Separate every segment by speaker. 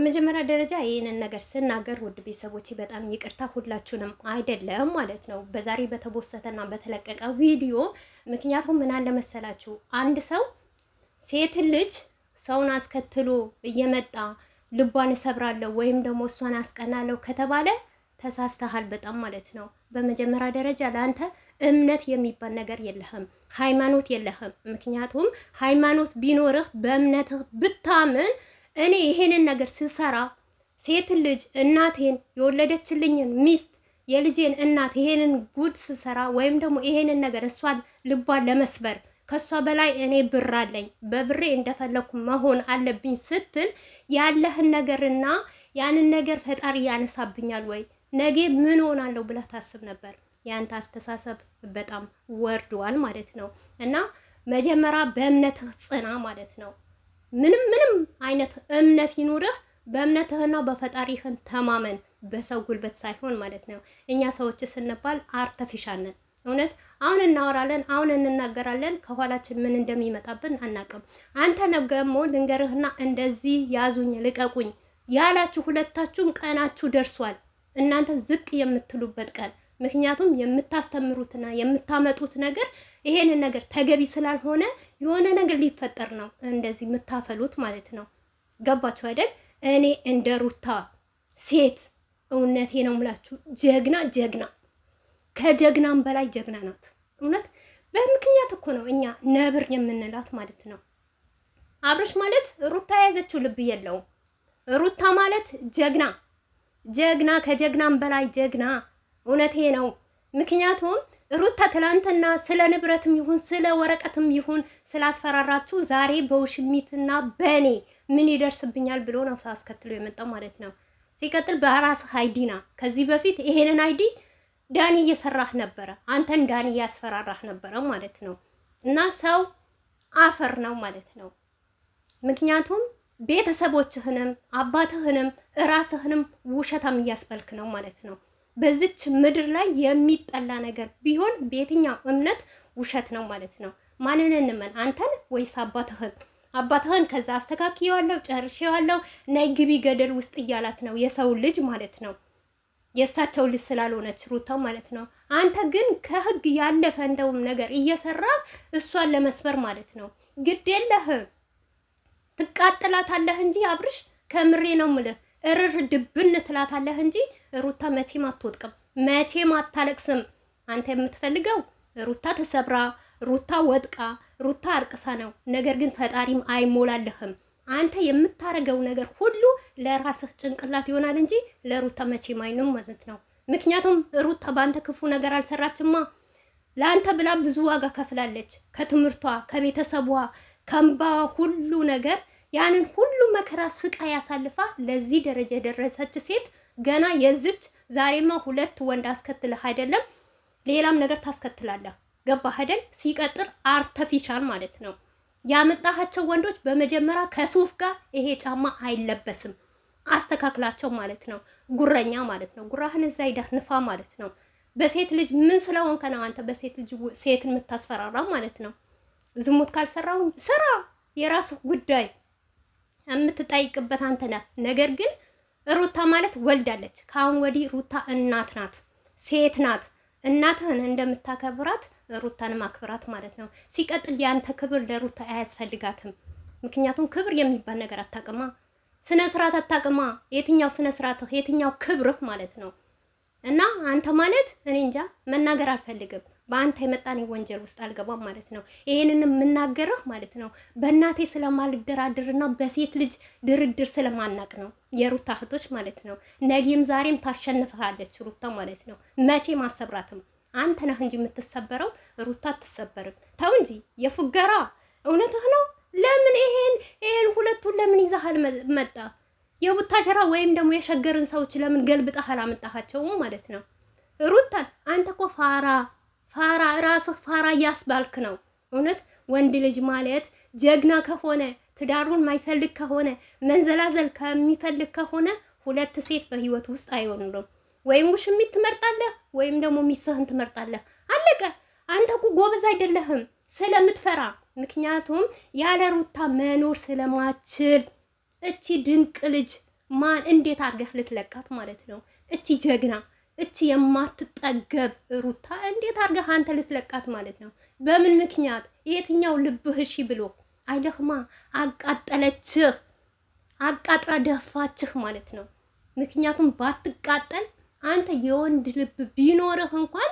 Speaker 1: በመጀመሪያ ደረጃ ይህንን ነገር ስናገር ውድ ቤተሰቦቼ በጣም ይቅርታ፣ ሁላችሁንም አይደለም ማለት ነው። በዛሬ በተቦሰተና በተለቀቀ ቪዲዮ ምክንያቱም ምን አለ መሰላችሁ፣ አንድ ሰው ሴትን ልጅ ሰውን አስከትሎ እየመጣ ልቧን እሰብራለሁ ወይም ደግሞ እሷን አስቀናለሁ ከተባለ ተሳስተሃል በጣም ማለት ነው። በመጀመሪያ ደረጃ ለአንተ እምነት የሚባል ነገር የለህም፣ ሃይማኖት የለህም። ምክንያቱም ሃይማኖት ቢኖርህ በእምነትህ ብታምን እኔ ይሄንን ነገር ስሰራ ሴት ልጅ እናቴን የወለደችልኝን ሚስት የልጄን እናት ይሄንን ጉድ ስሰራ ወይም ደግሞ ይሄንን ነገር እሷን ልቧን ለመስበር ከሷ በላይ እኔ ብር አለኝ በብሬ እንደፈለኩ መሆን አለብኝ ስትል ያለህን ነገርና ያንን ነገር ፈጣሪ ያነሳብኛል ወይ ነገ ምን ሆናለሁ ብለህ ታስብ ነበር። ያንተ አስተሳሰብ በጣም ወርዷል ማለት ነው። እና መጀመሪያ በእምነትህ ጽና ማለት ነው። ምንም አይነት እምነት ይኑርህ፣ በእምነትህና በፈጣሪህን ተማመን፣ በሰው ጉልበት ሳይሆን ማለት ነው። እኛ ሰዎች ስንባል አርተፊሻል ነን። እውነት አሁን እናወራለን፣ አሁን እንናገራለን፣ ከኋላችን ምን እንደሚመጣብን አናቅም። አንተ ነገሞ ልንገርህና እንደዚህ ያዙኝ ልቀቁኝ ያላችሁ ሁለታችሁም ቀናችሁ ደርሷል። እናንተ ዝቅ የምትሉበት ቀን። ምክንያቱም የምታስተምሩትና የምታመጡት ነገር ይሄንን ነገር ተገቢ ስላልሆነ የሆነ ነገር ሊፈጠር ነው እንደዚህ የምታፈሉት ማለት ነው። ገባችሁ አይደል? እኔ እንደ ሩታ ሴት እውነቴ ነው የምላችሁ ጀግና ከጀግናም በላይ ጀግና ናት። እውነት በምክንያት እኮ ነው እኛ ነብር የምንላት ማለት ነው። አብርሽ ማለት ሩታ የያዘችው ልብ የለውም። ሩታ ማለት ጀግና ከጀግናም በላይ ጀግና። እውነቴ ነው። ምክንያቱም ሩታ ትላንትና ስለ ንብረትም ይሁን ስለ ወረቀትም ይሁን ስላስፈራራችሁ ዛሬ በውሽሚትና በእኔ ምን ይደርስብኛል ብሎ ነው ሰው አስከትሎ የመጣው ማለት ነው። ሲቀጥል በራስህ አይዲና ከዚህ በፊት ይሄንን አይዲ ዳኒ እየሰራህ ነበረ፣ አንተን ዳኒ እያስፈራራህ ነበረ ማለት ነው። እና ሰው አፈር ነው ማለት ነው። ምክንያቱም ቤተሰቦችህንም አባትህንም ራስህንም ውሸታም እያስበልክ ነው ማለት ነው። በዚች ምድር ላይ የሚጠላ ነገር ቢሆን በየትኛው እምነት ውሸት ነው ማለት ነው። ማንን እንመን? አንተን ወይስ አባትህን? አባትህን ከዛ አስተካክየዋለሁ ጨርሼዋለሁ ነይ ግቢ ገደል ውስጥ እያላት ነው የሰው ልጅ ማለት ነው። የእሳቸው ልጅ ስላልሆነች ሩታ ማለት ነው። አንተ ግን ከህግ ያለፈ እንደውም ነገር እየሰራ እሷን ለመስበር ማለት ነው። ግድ የለህም ትቃጥላታለህ እንጂ አብርሽ ከምሬ ነው ምልህ እርር ድብን ትላታለህ እንጂ ሩታ መቼም አትወጥቅም፣ መቼም አታለቅስም። አንተ የምትፈልገው ሩታ ተሰብራ፣ ሩታ ወጥቃ፣ ሩታ አርቅሳ ነው። ነገር ግን ፈጣሪም አይሞላልህም። አንተ የምታረገው ነገር ሁሉ ለራስህ ጭንቅላት ይሆናል እንጂ ለሩታ መቼም አይንም ማለት ነው። ምክንያቱም ሩታ በአንተ ክፉ ነገር አልሰራችማ። ለአንተ ብላ ብዙ ዋጋ ከፍላለች። ከትምህርቷ፣ ከቤተሰቧ፣ ከእንባ ሁሉ ነገር ያንን ሁሉ መከራ ስቃይ ያሳልፋ ለዚህ ደረጃ የደረሰች ሴት ገና የዝች ዛሬማ ሁለት ወንድ አስከትለህ አይደለም ሌላም ነገር ታስከትላለህ። ገባህ አይደል? ሲቀጥር አርተፊሻል ማለት ነው። ያመጣሃቸው ወንዶች በመጀመሪያ ከሱፍ ጋር ይሄ ጫማ አይለበስም፣ አስተካክላቸው ማለት ነው። ጉረኛ ማለት ነው። ጉራህን እዛ ሂደህ ንፋ ማለት ነው። በሴት ልጅ ምን ስለሆንከ ነው አንተ በሴት ልጅ ሴትን የምታስፈራራ ማለት ነው? ዝሙት ካልሰራው ስራ፣ የራስህ ጉዳይ የምትጠይቅበት አንተ ነህ። ነገር ግን ሩታ ማለት ወልዳለች። ከአሁን ወዲህ ሩታ እናት ናት፣ ሴት ናት። እናትህን እንደምታከብራት ሩታን ማክብራት ማለት ነው። ሲቀጥል ያንተ ክብር ለሩታ አያስፈልጋትም። ምክንያቱም ክብር የሚባል ነገር አታቅማ፣ ስነ ስርዓት አታቅማ። የትኛው ስነ ስርዓትህ የትኛው ክብርህ ማለት ነው? እና አንተ ማለት እኔ እንጃ መናገር አልፈልግም። በአንተ የመጣኔ ወንጀል ውስጥ አልገባም ማለት ነው። ይሄንን የምናገርህ ማለት ነው በእናቴ ስለማልደራድርና በሴት ልጅ ድርድር ስለማናቅ ነው። የሩታ እህቶች ማለት ነው። ነገም ዛሬም ታሸንፍሃለች ሩታ ማለት ነው። መቼም አሰብራትም። አንተ ነህ እንጂ የምትሰበረው ሩታ አትሰበርም። ተው እንጂ የፉገራ እውነትህ ነው። ለምን ይሄን ሁለቱን ለምን ይዛሃል መጣ? የቡታጀራ ወይም ደግሞ የሸገርን ሰዎች ለምን ገልብጠህ አላመጣሃቸውም ማለት ነው? ሩታን አንተ እኮ ፋራ ራስህ ፋራ እያስባልክ ነው። እውነት ወንድ ልጅ ማለት ጀግና ከሆነ ትዳሩን ማይፈልግ ከሆነ መንዘላዘል ከሚፈልግ ከሆነ ሁለት ሴት በህይወት ውስጥ አይሆኑም። ወይም ውሽሚት ትመርጣለህ ወይም ደግሞ ሚስህን ትመርጣለህ። አለቀ። አንተ እኮ ጎበዝ አይደለህም ስለምትፈራ። ምክንያቱም ያለ ሩታ መኖር ስለማችል እቺ ድንቅ ልጅ ማን እንዴት አድርገህ ልትለቃት ማለት ነው? እቺ ጀግና እቺ የማትጠገብ ሩታ እንዴት አድርገህ አንተ ልትለቃት ማለት ነው? በምን ምክንያት? የትኛው ልብህ እሺ ብሎ አይደህማ? አቃጠለችህ፣ አቃጥራ ደፋችህ ማለት ነው። ምክንያቱም ባትቃጠል አንተ የወንድ ልብ ቢኖርህ እንኳን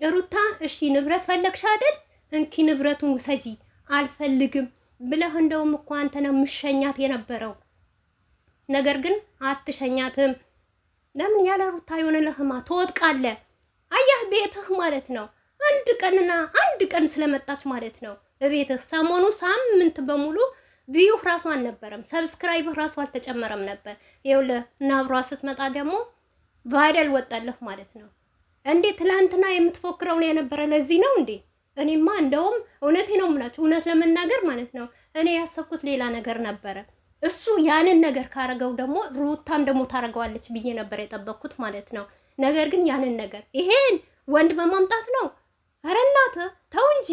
Speaker 1: ሩታ እሺ ንብረት ፈለግሽ አይደል? እንኪ ንብረቱን ውሰጂ፣ አልፈልግም ብለህ እንደውም እኮ አንተ ነው ምሸኛት የነበረው። ነገር ግን አትሸኛትም። ለምን? ያለ ሩታ ይሆንልህማ ትወድቃለህ። አያህ ቤትህ ማለት ነው። አንድ ቀን ስለመጣች ማለት ነው እቤትህ ሰሞኑ ሳምንት በሙሉ ቪዩህ ራሱ አልነበረም፣ ሰብስክራይብህ ራሱ አልተጨመረም ነበር። ይኸውልህ ናብሯ ስትመጣ ደግሞ ቫይራል ወጣለህ ማለት ነው። እንዴ ትላንትና የምትፎክረው ነው የነበረ። ለዚህ ነው እንዴ? እኔማ እንደውም እውነቴ ነው የምላችሁ፣ እውነት ለመናገር ማለት ነው እኔ ያሰብኩት ሌላ ነገር ነበረ። እሱ ያንን ነገር ካረገው ደግሞ ሩታም ደግሞ ታረገዋለች ብዬ ነበር የጠበቅኩት ማለት ነው። ነገር ግን ያንን ነገር ይሄን ወንድ በማምጣት ነው። ኧረ እናትህ ተው እንጂ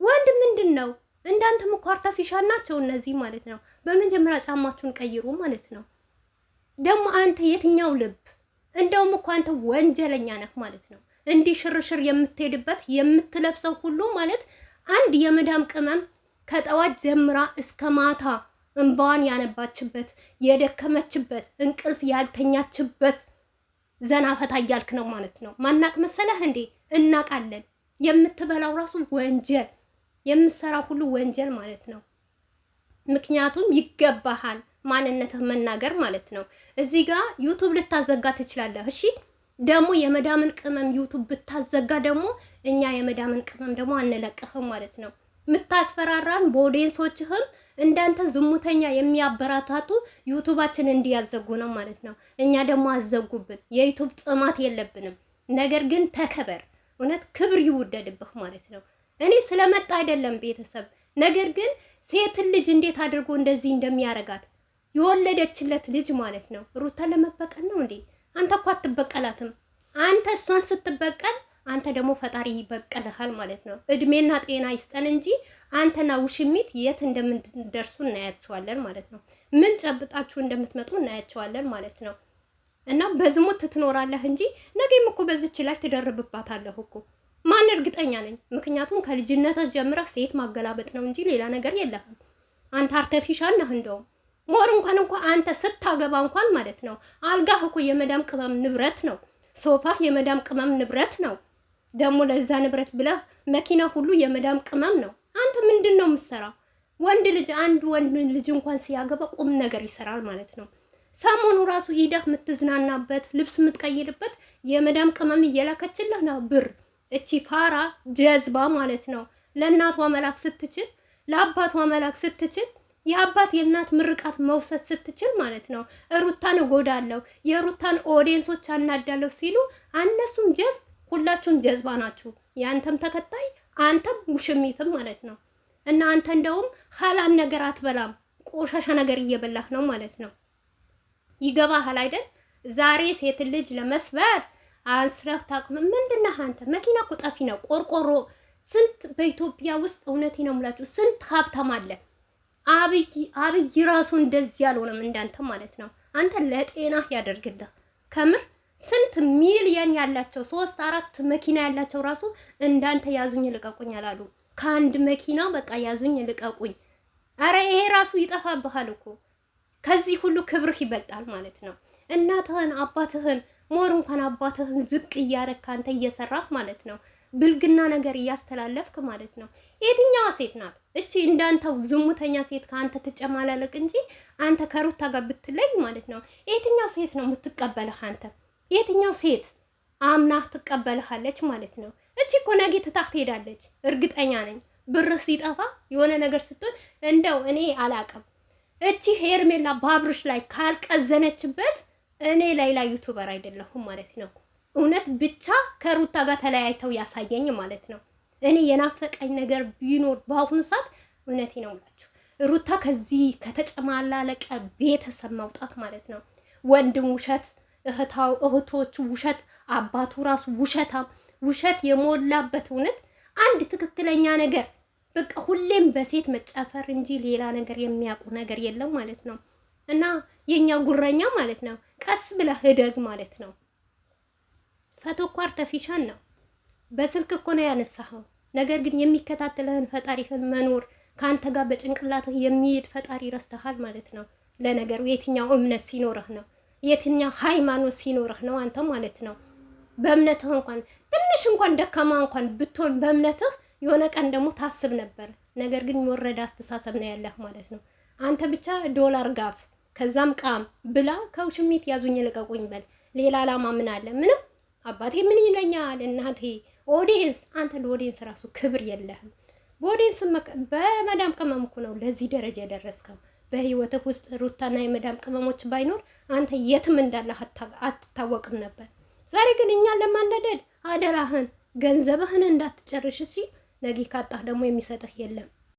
Speaker 1: ወንድ ምንድን ነው? እንዳንተም እኮ አርተፊሻል ናቸው እነዚህ ማለት ነው። በመጀመሪያ ጫማችሁን ቀይሩ ማለት ነው። ደግሞ አንተ የትኛው ልብ? እንደውም እኮ አንተ ወንጀለኛ ነህ ማለት ነው። እንዲህ ሽርሽር የምትሄድበት የምትለብሰው ሁሉ ማለት አንድ የመዳም ቅመም ከጠዋት ጀምራ እስከ ማታ እንባዋን ያነባችበት የደከመችበት እንቅልፍ ያልተኛችበት ዘና ፈታ እያልክ ነው ማለት ነው። ማናቅ መሰለህ እንዴ? እናቃለን። የምትበላው ራሱ ወንጀል፣ የምትሰራው ሁሉ ወንጀል ማለት ነው። ምክንያቱም ይገባሃል ማንነትህ መናገር ማለት ነው። እዚህ ጋር ዩቱብ ልታዘጋ ትችላለህ። እሺ ደግሞ የመዳምን ቅመም ዩቱብ ብታዘጋ ደግሞ እኛ የመዳምን ቅመም ደግሞ አንለቅህም ማለት ነው። ምታስፈራራን በኦዲየንሶችህም እንዳንተ ዝሙተኛ የሚያበረታቱ ዩቱባችን እንዲያዘጉ ነው ማለት ነው። እኛ ደግሞ አዘጉብን። የዩቱብ ጥማት የለብንም። ነገር ግን ተከበር፣ እውነት ክብር ይውደድብህ ማለት ነው። እኔ ስለመጣ አይደለም ቤተሰብ፣ ነገር ግን ሴትን ልጅ እንዴት አድርጎ እንደዚህ እንደሚያረጋት የወለደችለት ልጅ ማለት ነው። ሩታ ለመበቀል ነው እንዴ? አንተ እኮ አትበቀላትም። አንተ እሷን ስትበቀል አንተ ደግሞ ፈጣሪ ይበቀልሃል ማለት ነው። እድሜና ጤና ይስጠን እንጂ አንተና ውሽሚት የት እንደምንደርሱ እናያቸዋለን ማለት ነው። ምን ጨብጣችሁ እንደምትመጡ እናያቸዋለን ማለት ነው። እና በዝሙት ትኖራለህ እንጂ ነገም እኮ በዚች ላይ ትደርብባታለህ እኮ። ማን እርግጠኛ ነኝ። ምክንያቱም ከልጅነት ጀምረህ ሴት ማገላበጥ ነው እንጂ ሌላ ነገር የለህም። አንተ አርተፊሻል ነህ። እንደውም ሞር እንኳን አንተ ስታገባ እንኳን ማለት ነው አልጋህ እኮ የመዳም ቅመም ንብረት ነው። ሶፋህ የመዳም ቅመም ንብረት ነው። ደግሞ ለዛ ንብረት ብለህ መኪና ሁሉ የመዳም ቅመም ነው። አንተ ምንድን ነው የምትሰራው? አንድ ወንድ ልጅ እንኳን ሲያገባ ቁም ነገር ይሰራል ማለት ነው። ሰሞኑ ራሱ ሂደህ የምትዝናናበት ልብስ የምትቀይርበት የመዳም ቅመም እየላከችልህ ነው ብር። እቺ ፋራ ጀዝባ ማለት ነው ለእናቷ መላክ ስትችል፣ ለአባቷ መላክ ስትችል፣ የአባት የእናት ምርቃት መውሰድ ስትችል ማለት ነው ሩታን እጎዳለሁ፣ የሩታን ኦዲየንሶች አናዳለሁ ሲሉ እነሱም ጀስት ሁላችሁም ጀዝባ ናችሁ። የአንተም ተከታይ አንተም ውሽሚትም ማለት ነው። እና አንተ እንደውም ሀላል ነገር አትበላም፣ ቆሻሻ ነገር እየበላህ ነው ማለት ነው። ይገባሃል አይደል? ዛሬ ሴት ልጅ ለመስበር አልስረፍ ታቅም ምንድነህ አንተ? መኪና እኮ ጠፊ ነው። ቆርቆሮ ስንት በኢትዮጵያ ውስጥ እውነቴ ነው የምላችሁ ስንት ሀብታም አለ። አብይ ራሱ እንደዚህ ያልሆነም እንዳንተ ማለት ነው። አንተ ለጤናህ ያደርግልህ ከምር ስንት ሚሊየን ያላቸው 3-4 መኪና ያላቸው ራሱ እንዳንተ ያዙኝ ልቀቁኝ አላሉ። ከአንድ መኪና በቃ ያዙኝ ልቀቁኝ። አረ ይሄ ራሱ ይጠፋብሃል እኮ። ከዚህ ሁሉ ክብርህ ይበልጣል ማለት ነው። እናትህን አባትህን ሞር እንኳን አባትህን ዝቅ እያረክ አንተ እየሰራህ ማለት ነው። ብልግና ነገር እያስተላለፍክ ማለት ነው። የትኛዋ ሴት ናት እቺ እንዳንተው ዝሙተኛ ሴት ከአንተ ትጨማላለቅ እንጂ አንተ ከሩታ ጋር ብትለይ ማለት ነው። የትኛው ሴት ነው የምትቀበልህ አንተ? የትኛው ሴት አምናህ ትቀበልሃለች ማለት ነው? እቺ እኮ ነገ ትታህ ትሄዳለች እርግጠኛ ነኝ። ብር ሲጠፋ የሆነ ነገር ስትሆን እንደው እኔ አላቅም። እቺ ሄርሜላ ባብርሽ ላይ ካልቀዘነችበት እኔ ሌላ ዩቱበር አይደለሁም ማለት ነው። እውነት ብቻ ከሩታ ጋር ተለያይተው ያሳየኝ ማለት ነው። እኔ የናፈቀኝ ነገር ቢኖር በአሁኑ ሰዓት እውነቴ ነው የምላችሁ ሩታ ከዚህ ከተጨማላለቀ ቤተሰብ መውጣት ማለት ነው። ወንድም ውሸት፣ እህቶቹ ውሸት፣ አባቱ ራሱ ውሸታም፣ ውሸት የሞላበት እውነት አንድ ትክክለኛ ነገር በቃ ሁሌም በሴት መጨፈር እንጂ ሌላ ነገር የሚያውቁ ነገር የለም ማለት ነው። እና የኛ ጉረኛ ማለት ነው። ቀስ ብለህ እደግ ማለት ነው። ፈቶ እኮ አርተፊሻል ነው። በስልክ እኮ ነው ያነሳኸው። ነገር ግን የሚከታተልህን ፈጣሪህን መኖር ከአንተ ጋር በጭንቅላትህ የሚሄድ ፈጣሪ ረስተሃል ማለት ነው። ለነገሩ የትኛው እምነት ሲኖርህ ነው? የትኛው ሃይማኖት ሲኖርህ ነው አንተ ማለት ነው? በእምነትህ እንኳን ትንሽ እንኳን ደካማ እንኳን ብትሆን በእምነትህ የሆነ ቀን ደግሞ ታስብ ነበር። ነገር ግን የወረደ አስተሳሰብ ነው ያለህ ማለት ነው። አንተ ብቻ ዶላር ጋፍ ከዛም ቃም ብላ ከውሽሚት ያዙኝ ልቀቁኝ በል። ሌላ አላማ ምን አለ? ምንም። አባቴ ምን ይለኛል? እናቴ፣ ኦዲየንስ፣ አንተ ለኦዲየንስ ራሱ ክብር የለህም። በኦዲየንስ በመዳም ቅመም እኮ ነው ለዚህ ደረጃ የደረስከው። በህይወትህ ውስጥ ሩታና የመዳም ቅመሞች ባይኖር አንተ የትም እንዳለህ አትታወቅም ነበር። ዛሬ ግን እኛን ለማናደድ አደራህን ገንዘብህን እንዳትጨርሽ። እሺ፣ ነገ ካጣህ ደግሞ የሚሰጥህ የለም።